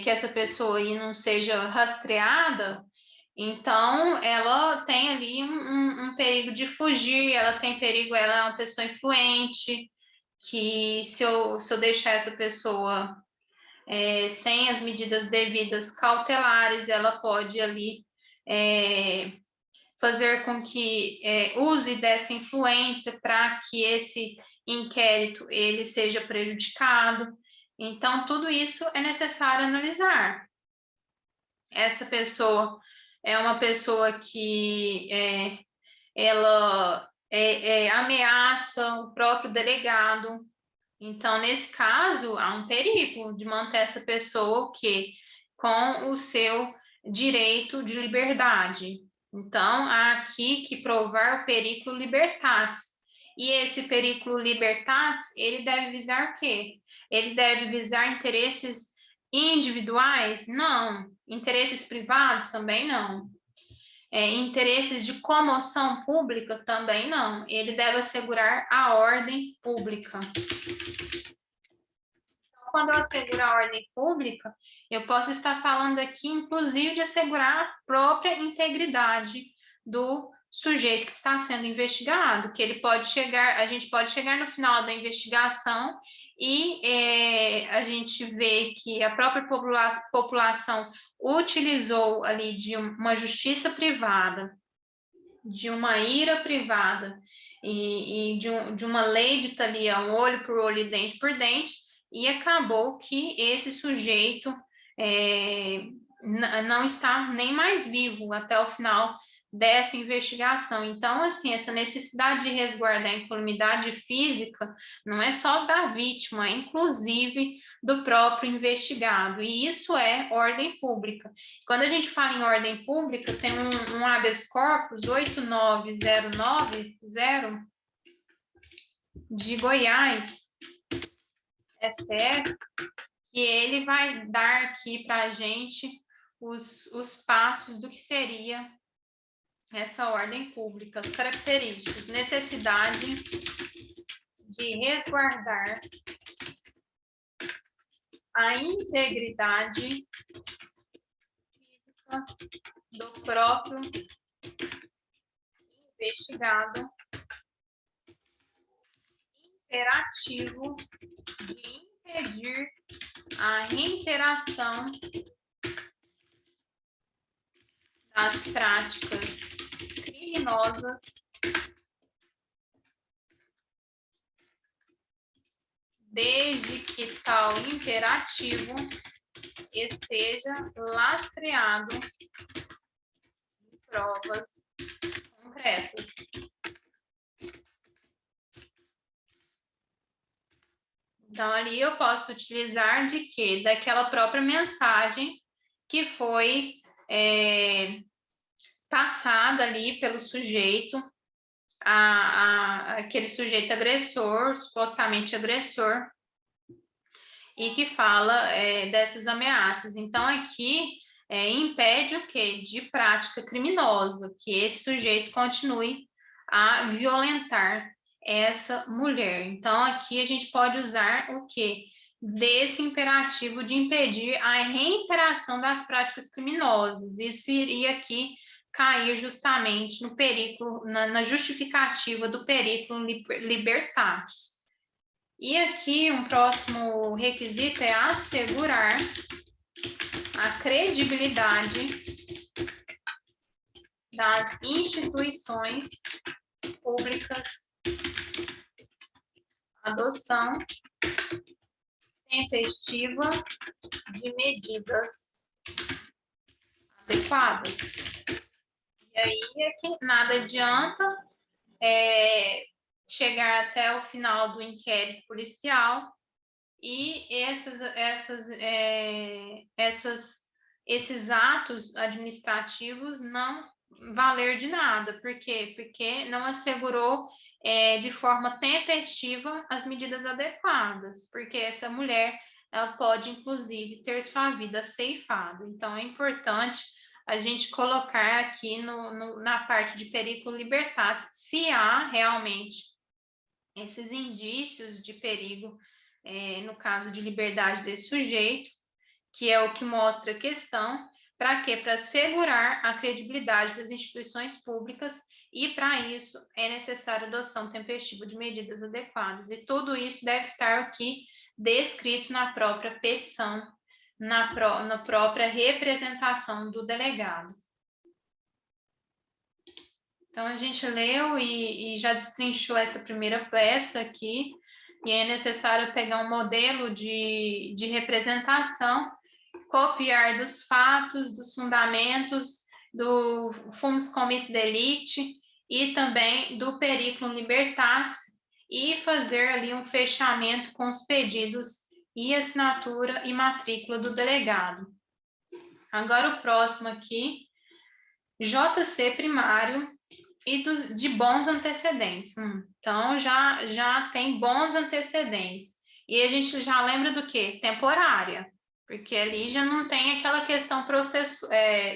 que essa pessoa aí não seja rastreada, então ela tem ali um perigo de fugir, ela tem perigo, ela é uma pessoa influente, que se eu deixar essa pessoa sem as medidas devidas cautelares, ela pode ali fazer com que use dessa influência para que esse inquérito ele seja prejudicado. Então, tudo isso é necessário analisar. Essa pessoa é uma pessoa que ela ameaça o próprio delegado. Então, nesse caso, há um perigo de manter essa pessoa com o seu direito de liberdade. Então, há aqui que provar o periculo libertatis. E esse periculo libertatis, ele deve visar o quê? Ele deve visar interesses individuais? Não. Interesses privados? Também não. Interesses de comoção pública? Também não. Ele deve assegurar a ordem pública. Quando eu asseguro a ordem pública, eu posso estar falando aqui, inclusive, de assegurar a própria integridade do sujeito que está sendo investigado, que ele pode chegar, a gente pode chegar no final da investigação e a gente vê que a própria população utilizou ali de uma justiça privada, de uma ira privada e de uma lei de talia, um olho por olho e dente por dente, e acabou que esse sujeito não está nem mais vivo até o final dessa investigação. Então, assim, essa necessidade de resguardar a incolumidade física não é só da vítima, é inclusive do próprio investigado, e isso é ordem pública. Quando a gente fala em ordem pública, tem um habeas corpus 89090 de Goiás, STF, que ele vai dar aqui para a gente os passos do que seria essa ordem pública, as características: necessidade de resguardar a integridade física do próprio investigado, imperativo de impedir a reiteração das práticas criminosas desde que tal imperativo esteja lastreado em provas concretas. Então, ali eu posso utilizar de quê? Daquela própria mensagem que foi passada ali pelo sujeito, aquele sujeito agressor, supostamente agressor, e que fala dessas ameaças. Então, aqui impede o quê? De prática criminosa, que esse sujeito continue a violentar essa mulher. Então, aqui a gente pode usar o quê? Desse imperativo de impedir a reiteração das práticas criminosas. Isso iria aqui cair justamente no periculo, na justificativa do periculo libertatis. E aqui um próximo requisito é assegurar a credibilidade das instituições públicas, adoção tempestiva de medidas adequadas. E aí é que nada adianta chegar até o final do inquérito policial e esses atos administrativos não valer de nada. Por quê? Porque não assegurou de forma tempestiva as medidas adequadas, porque essa mulher ela pode, inclusive, ter sua vida ceifada. Então, é importante a gente colocar aqui na parte de perigo libertatis, se há realmente esses indícios de perigo, no caso de liberdade desse sujeito, que é o que mostra a questão, para quê? Para assegurar a credibilidade das instituições públicas e, para isso, é necessária a adoção tempestiva de medidas adequadas. E tudo isso deve estar aqui descrito na própria petição, na própria representação do delegado. Então, a gente leu e já destrinchou essa primeira peça aqui, e é necessário pegar um modelo de representação, copiar dos fatos, dos fundamentos, do fumus commissi delicti e também do periculum libertatis, e fazer ali um fechamento com os pedidos e assinatura e matrícula do delegado. Agora o próximo aqui, JC primário e de bons antecedentes. Então, já tem bons antecedentes. E a gente já lembra do quê? Temporária, porque ali já não tem aquela questão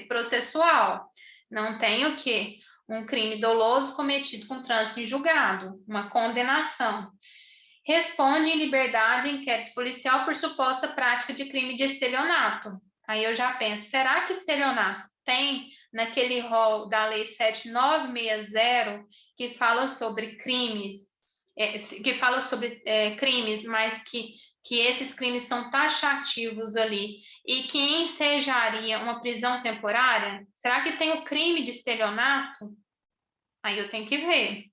processual. Não tem o quê? Um crime doloso cometido com trânsito em julgado, uma condenação. Responde em liberdade inquérito policial por suposta prática de crime de estelionato. Aí eu já penso, será que estelionato tem naquele rol da Lei 7960, que fala sobre crimes, crimes, mas que esses crimes são taxativos ali, e que ensejaria uma prisão temporária? Será que tem o crime de estelionato? Aí eu tenho que ver.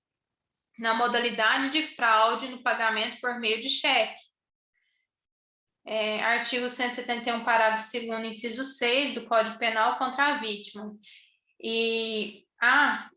Na modalidade de fraude no pagamento por meio de cheque. Artigo 171, parágrafo 2º, inciso 6 do Código Penal contra a vítima. E A,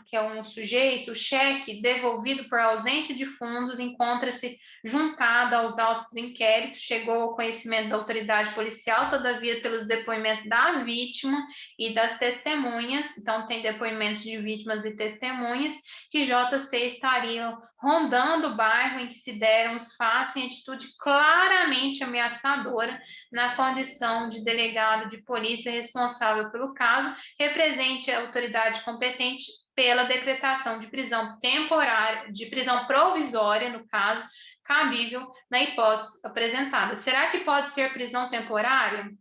que é um sujeito, o cheque devolvido por ausência de fundos encontra-se juntado aos autos do inquérito, chegou ao conhecimento da autoridade policial, todavia pelos depoimentos da vítima e das testemunhas, então tem depoimentos de vítimas e testemunhas, que JC estaria rondando o bairro em que se deram os fatos em atitude claramente ameaçadora, na condição de delegado de polícia responsável pelo caso, represente a autoridade competente pela decretação de prisão temporária, de prisão provisória, no caso, cabível na hipótese apresentada. Será que pode ser prisão temporária?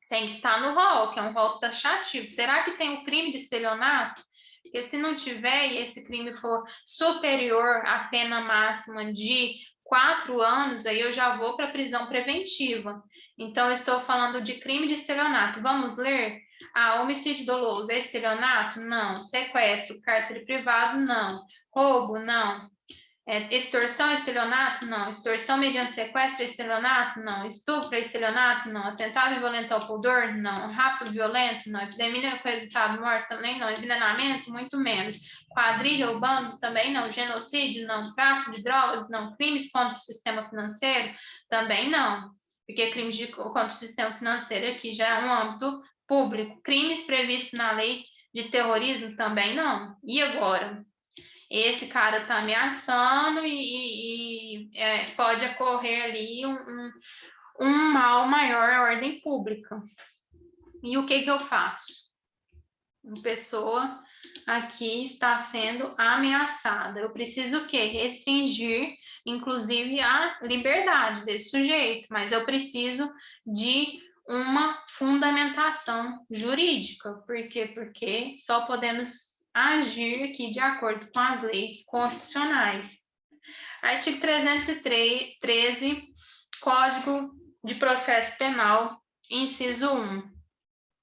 Tem que estar no rol, que é um rol taxativo. Será que tem o crime de estelionato? Porque se não tiver e esse crime for superior à pena máxima de 4 anos, aí eu já vou para prisão preventiva. Então, eu estou falando de crime de estelionato. Vamos ler? Homicídio doloso é estelionato? Não. Sequestro, cárcere privado? Não. Roubo? Não. Extorsão, estelionato? Não. Extorsão mediante sequestro, estelionato? Não. Estupro, estelionato? Não. Atentado violento ao pudor? Não. Rapto violento? Não. Epidemia com resultado de morte? Também não. Envenenamento? Muito menos. Quadrilha ou bando? Também não. Genocídio? Não. Tráfico de drogas? Não. Crimes contra o sistema financeiro? Também não. Porque crimes contra o sistema financeiro aqui já é um âmbito público. Crimes previstos na lei de terrorismo? Também não. E agora? Esse cara está ameaçando e pode ocorrer ali um mal maior à ordem pública. E o que eu faço? Uma pessoa aqui está sendo ameaçada. Eu preciso o quê? Restringir, inclusive, a liberdade desse sujeito, mas eu preciso de uma fundamentação jurídica. Por quê? Porque só podemos agir aqui de acordo com as leis constitucionais. Artigo 313, Código de Processo Penal, inciso 1.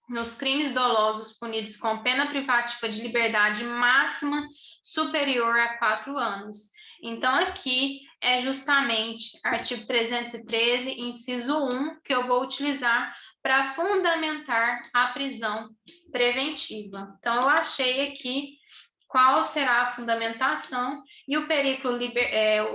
Nos crimes dolosos punidos com pena privativa de liberdade máxima superior a 4 anos. Então, aqui é justamente artigo 313, inciso 1, que eu vou utilizar para fundamentar a prisão preventiva. Então, eu achei aqui qual será a fundamentação e o periculo,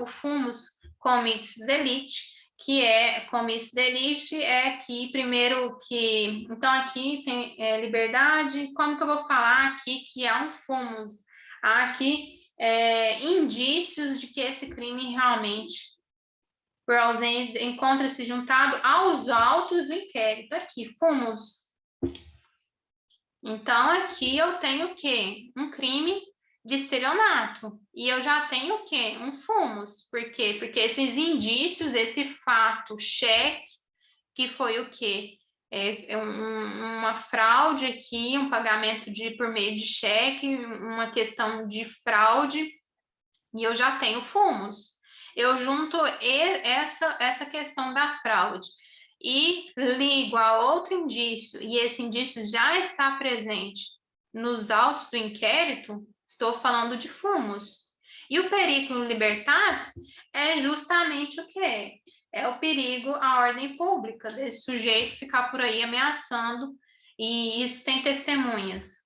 o fumus commissi delicti, que é commissi delicti, é aqui, primeiro que... Então, aqui tem liberdade. Como que eu vou falar aqui que há um fumus? Aqui indícios de que esse crime realmente, por ausência, encontra-se juntado aos autos do inquérito. Aqui, fumos. Então, aqui eu tenho o quê? Um crime de estelionato. E eu já tenho o quê? Um fumos. Por quê? Porque esses indícios, esse fato, cheque, que foi o quê? Uma fraude aqui, um pagamento por meio de cheque, uma questão de fraude, e eu já tenho fumos. Eu junto essa questão da fraude e ligo a outro indício, e esse indício já está presente nos autos do inquérito, estou falando de fumos. E o periculum libertatis é justamente o quê? É o perigo à ordem pública, desse sujeito ficar por aí ameaçando, e isso tem testemunhas.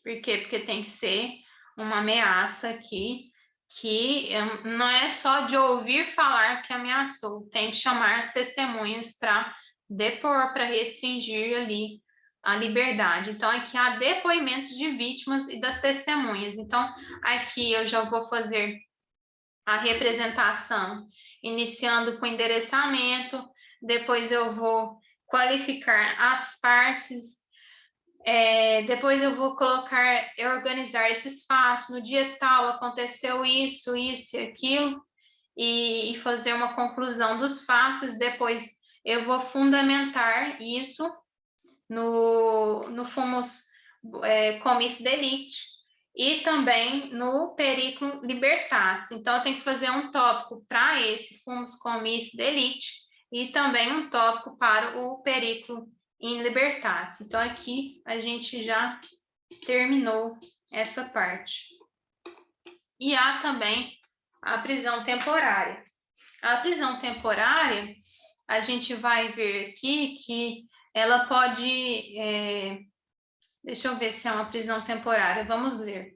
Por quê? Porque tem que ser uma ameaça aqui, que não é só de ouvir falar que ameaçou, tem que chamar as testemunhas para depor, para restringir ali a liberdade. Então, aqui há depoimentos de vítimas e das testemunhas. Então, aqui eu já vou fazer a representação, iniciando com endereçamento, depois eu vou qualificar as partes, depois eu vou organizar esses fatos. No dia tal aconteceu isso, isso e aquilo, e fazer uma conclusão dos fatos. Depois eu vou fundamentar isso no fumus comis delicti e também no periculum libertatis. Então, eu tenho que fazer um tópico para esse fumus comis delicti e também um tópico para o periculum in libertatis. Então, aqui a gente já terminou essa parte. E há também a prisão temporária. A prisão temporária, a gente vai ver aqui que ela pode... deixa eu ver se é uma prisão temporária. Vamos ler.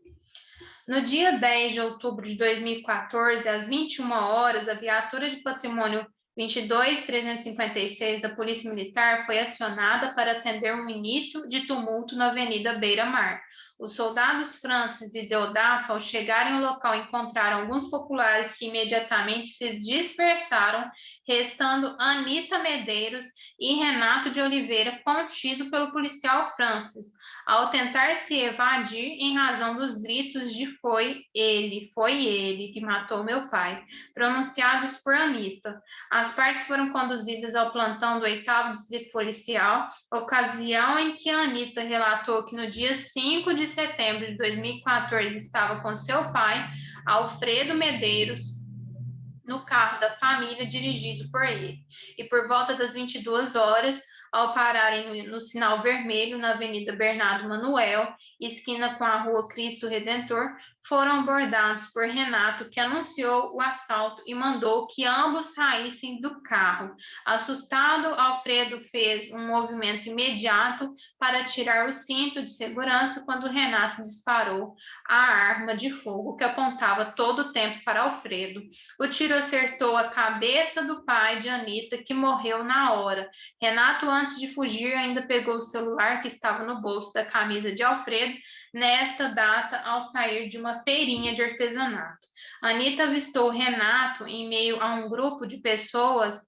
No dia 10 de outubro de 2014, às 21 horas, a viatura de patrimônio 22.356 da Polícia Militar foi acionada para atender um início de tumulto na Avenida Beira Mar. Os soldados Francis e Deodato, ao chegarem ao local, encontraram alguns populares que imediatamente se dispersaram, restando Anita Medeiros e Renato de Oliveira contido pelo policial Francis, ao tentar se evadir em razão dos gritos de foi ele que matou meu pai, pronunciados por Anita. As partes foram conduzidas ao plantão do 8º Distrito Policial, ocasião em que a Anita relatou que no dia 5 de setembro de 2014 estava com seu pai, Alfredo Medeiros, no carro da família dirigido por ele. E por volta das 22 horas, ao pararem no sinal vermelho na Avenida Bernardo Manuel, esquina com a Rua Cristo Redentor, foram abordados por Renato, que anunciou o assalto e mandou que ambos saíssem do carro. Assustado, Alfredo fez um movimento imediato para tirar o cinto de segurança quando Renato disparou a arma de fogo que apontava todo o tempo para Alfredo. O tiro acertou a cabeça do pai de Anita, que morreu na hora. Renato, antes de fugir, ainda pegou o celular que estava no bolso da camisa de Alfredo, nesta data, ao sair de uma feirinha de artesanato. Anita avistou Renato em meio a um grupo de pessoas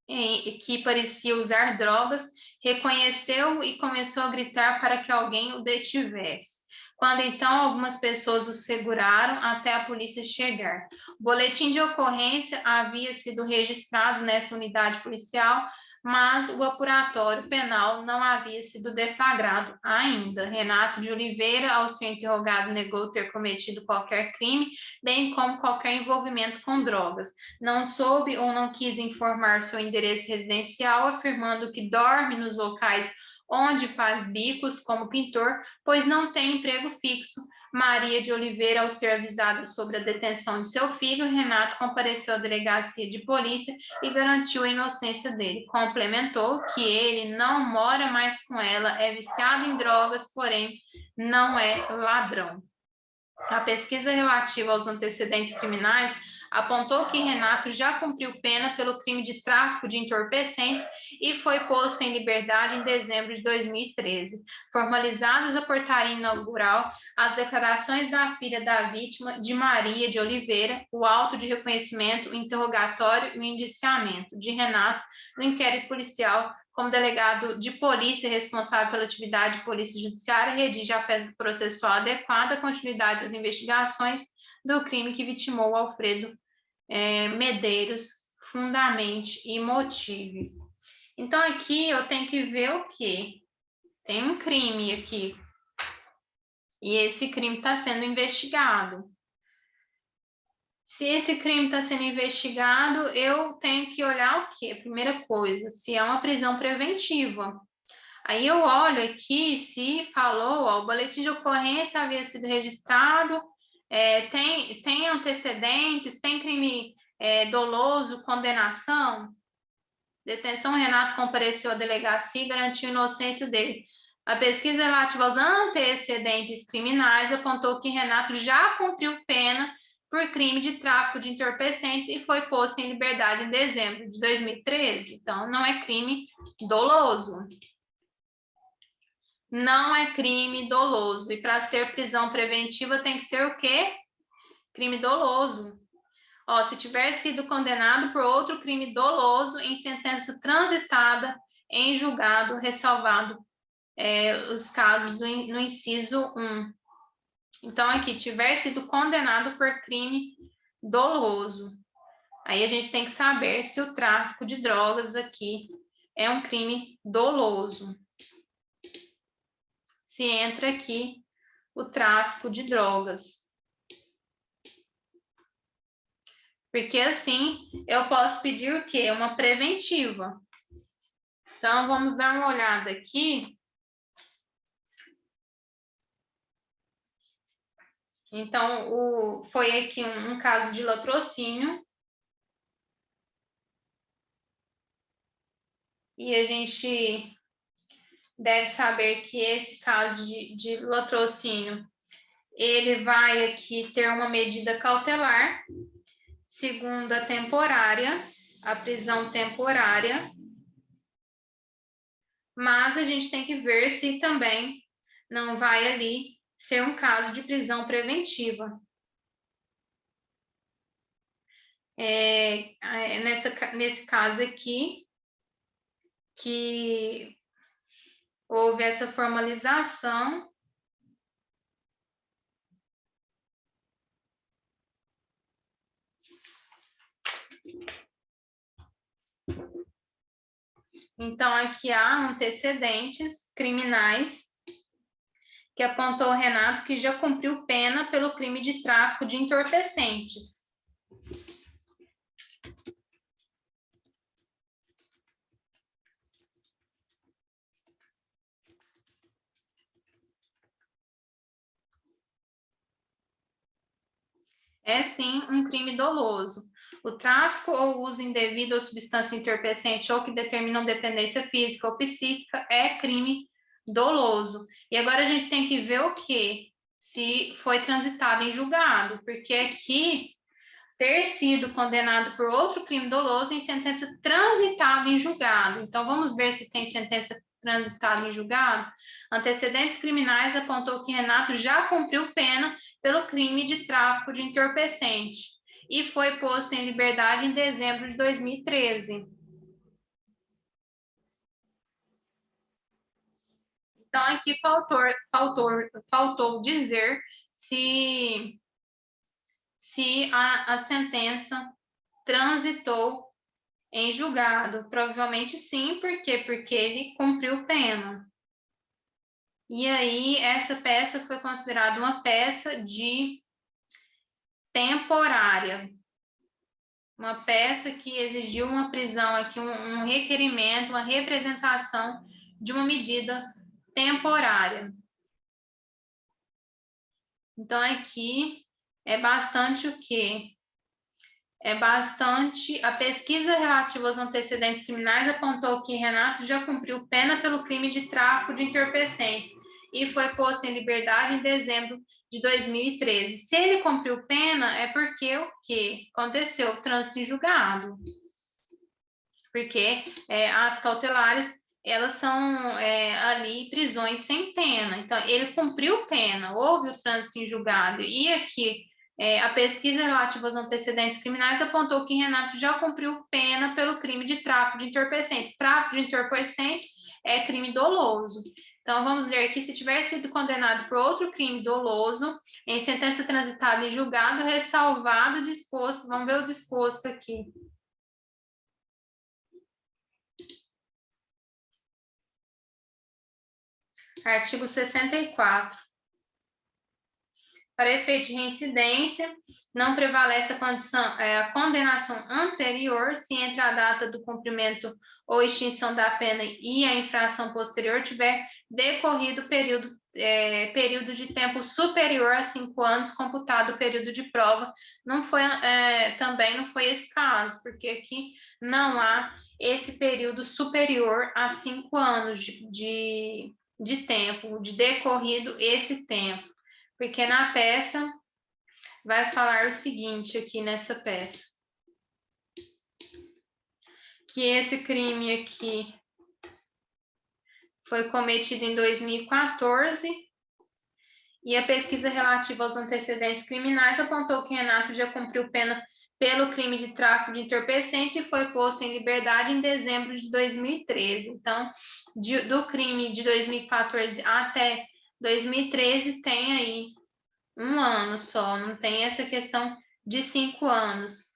que parecia usar drogas, reconheceu e começou a gritar para que alguém o detivesse. Quando então algumas pessoas o seguraram até a polícia chegar. O boletim de ocorrência havia sido registrado nessa unidade policial, mas o apuratório penal não havia sido deflagrado ainda. Renato de Oliveira, ao ser interrogado, negou ter cometido qualquer crime, bem como qualquer envolvimento com drogas. Não soube ou não quis informar seu endereço residencial, afirmando que dorme nos locais onde faz bicos como pintor, pois não tem emprego fixo. Maria de Oliveira, ao ser avisada sobre a detenção de seu filho, Renato compareceu à delegacia de polícia e garantiu a inocência dele. Complementou que ele não mora mais com ela, é viciado em drogas, porém não é ladrão. A pesquisa relativa aos antecedentes criminais apontou que Renato já cumpriu pena pelo crime de tráfico de entorpecentes e foi posto em liberdade em dezembro de 2013. Formalizadas a portaria inaugural, as declarações da filha da vítima, de Maria de Oliveira, o auto de reconhecimento, o interrogatório e o indiciamento de Renato no inquérito policial, como delegado de polícia responsável pela atividade de polícia judiciária, redige a peça processual adequada à continuidade das investigações do crime que vitimou Alfredo Medeiros, fundamente e motive. Então, aqui eu tenho que ver o quê? Tem um crime aqui. E esse crime está sendo investigado. Se esse crime está sendo investigado, eu tenho que olhar o quê? Primeira coisa, se é uma prisão preventiva. Aí eu olho aqui se falou, ó, o boletim de ocorrência havia sido registrado, tem antecedentes, tem crime doloso, condenação. Detenção, Renato compareceu à delegacia e garantiu a inocência dele. A pesquisa relativa aos antecedentes criminais apontou que Renato já cumpriu pena por crime de tráfico de entorpecentes e foi posto em liberdade em dezembro de 2013. Então, não é crime doloso. Não é crime doloso. E para ser prisão preventiva tem que ser o quê? Crime doloso. Ó, se tiver sido condenado por outro crime doloso em sentença transitada em julgado, ressalvado os casos no inciso 1. Então, aqui, tiver sido condenado por crime doloso. Aí a gente tem que saber se o tráfico de drogas aqui é um crime doloso. Se entra aqui o tráfico de drogas. Porque assim, eu posso pedir o quê? Uma preventiva. Então, vamos dar uma olhada aqui. Então, foi aqui um caso de latrocínio. E a gente deve saber que esse caso de latrocínio, ele vai aqui ter uma medida cautelar, segunda temporária, a prisão temporária, mas a gente tem que ver se também não vai ali ser um caso de prisão preventiva. Nesse caso aqui, que houve essa formalização. Então, aqui há antecedentes criminais que apontou o Renato que já cumpriu pena pelo crime de tráfico de entorpecentes. É sim um crime doloso. O tráfico ou uso indevido ou substância entorpecente ou que determinam dependência física ou psíquica é crime doloso. E agora a gente tem que ver o quê? Se foi transitado em julgado, porque aqui ter sido condenado por outro crime doloso em sentença transitada em julgado. Então, vamos ver se tem sentença transitada em julgado. Antecedentes criminais apontou que Renato já cumpriu pena pelo crime de tráfico de entorpecente e foi posto em liberdade em dezembro de 2013. Então, aqui faltou dizer se a sentença transitou em julgado. Provavelmente sim, por quê? Porque ele cumpriu pena. E aí, essa peça foi considerada uma peça de temporária. Uma peça que exigiu uma prisão aqui, um requerimento, uma representação de uma medida temporária. Então, aqui é bastante o quê? A pesquisa relativa aos antecedentes criminais apontou que Renato já cumpriu pena pelo crime de tráfico de entorpecentes e foi posto em liberdade em dezembro de 2013. Se ele cumpriu pena, é porque o quê? Aconteceu o trânsito em julgado. Porque as cautelares, elas são ali prisões sem pena. Então, ele cumpriu pena, houve o trânsito em julgado. E aqui, a pesquisa relativa aos antecedentes criminais apontou que Renato já cumpriu pena pelo crime de tráfico de entorpecente. Tráfico de entorpecente é crime doloso. Então, vamos ler aqui, se tiver sido condenado por outro crime doloso, em sentença transitada em julgado, ressalvado, disposto, vamos ver o disposto aqui. Artigo 64. Para efeito de reincidência, não prevalece a condenação anterior se entre a data do cumprimento ou extinção da pena e a infração posterior tiver decorrido período de tempo superior a 5 anos, computado o período de prova. Também não foi esse caso, porque aqui não há esse período superior a 5 anos de tempo, de decorrido esse tempo. Porque na peça vai falar o seguinte aqui nessa peça. Que esse crime aqui foi cometido em 2014 e a pesquisa relativa aos antecedentes criminais apontou que Renato já cumpriu pena pelo crime de tráfico de entorpecentes e foi posto em liberdade em dezembro de 2013. Então, do crime de 2014 até 2013 tem aí 1 ano só, não tem essa questão de 5 anos.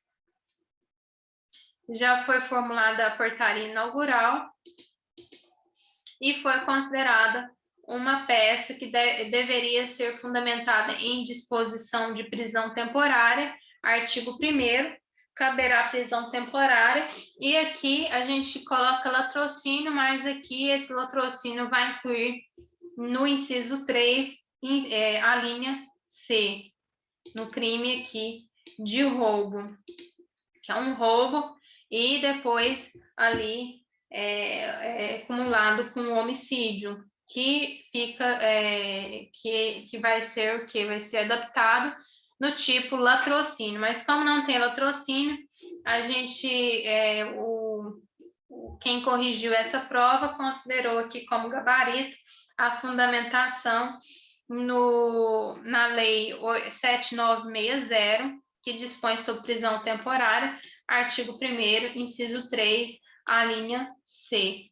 Já foi formulada a portaria inaugural e foi considerada uma peça que deveria ser fundamentada em disposição de prisão temporária, artigo 1º, caberá prisão temporária, e aqui a gente coloca latrocínio, mas aqui esse latrocínio vai incluir no inciso 3, a linha C, no crime aqui de roubo, que é um roubo e depois ali acumulado com homicídio, que fica que vai ser o que vai ser adaptado no tipo latrocínio, mas como não tem latrocínio, a gente quem corrigiu essa prova considerou aqui como gabarito a fundamentação na Lei 7960, que dispõe sobre prisão temporária, artigo 1º, inciso 3, a linha C.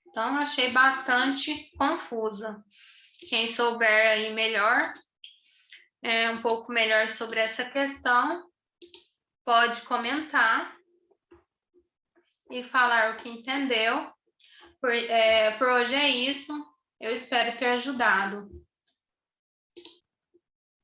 Então, achei bastante confusa. Quem souber aí melhor, um pouco melhor sobre essa questão, pode comentar e falar o que entendeu. Por hoje é isso. Eu espero ter ajudado.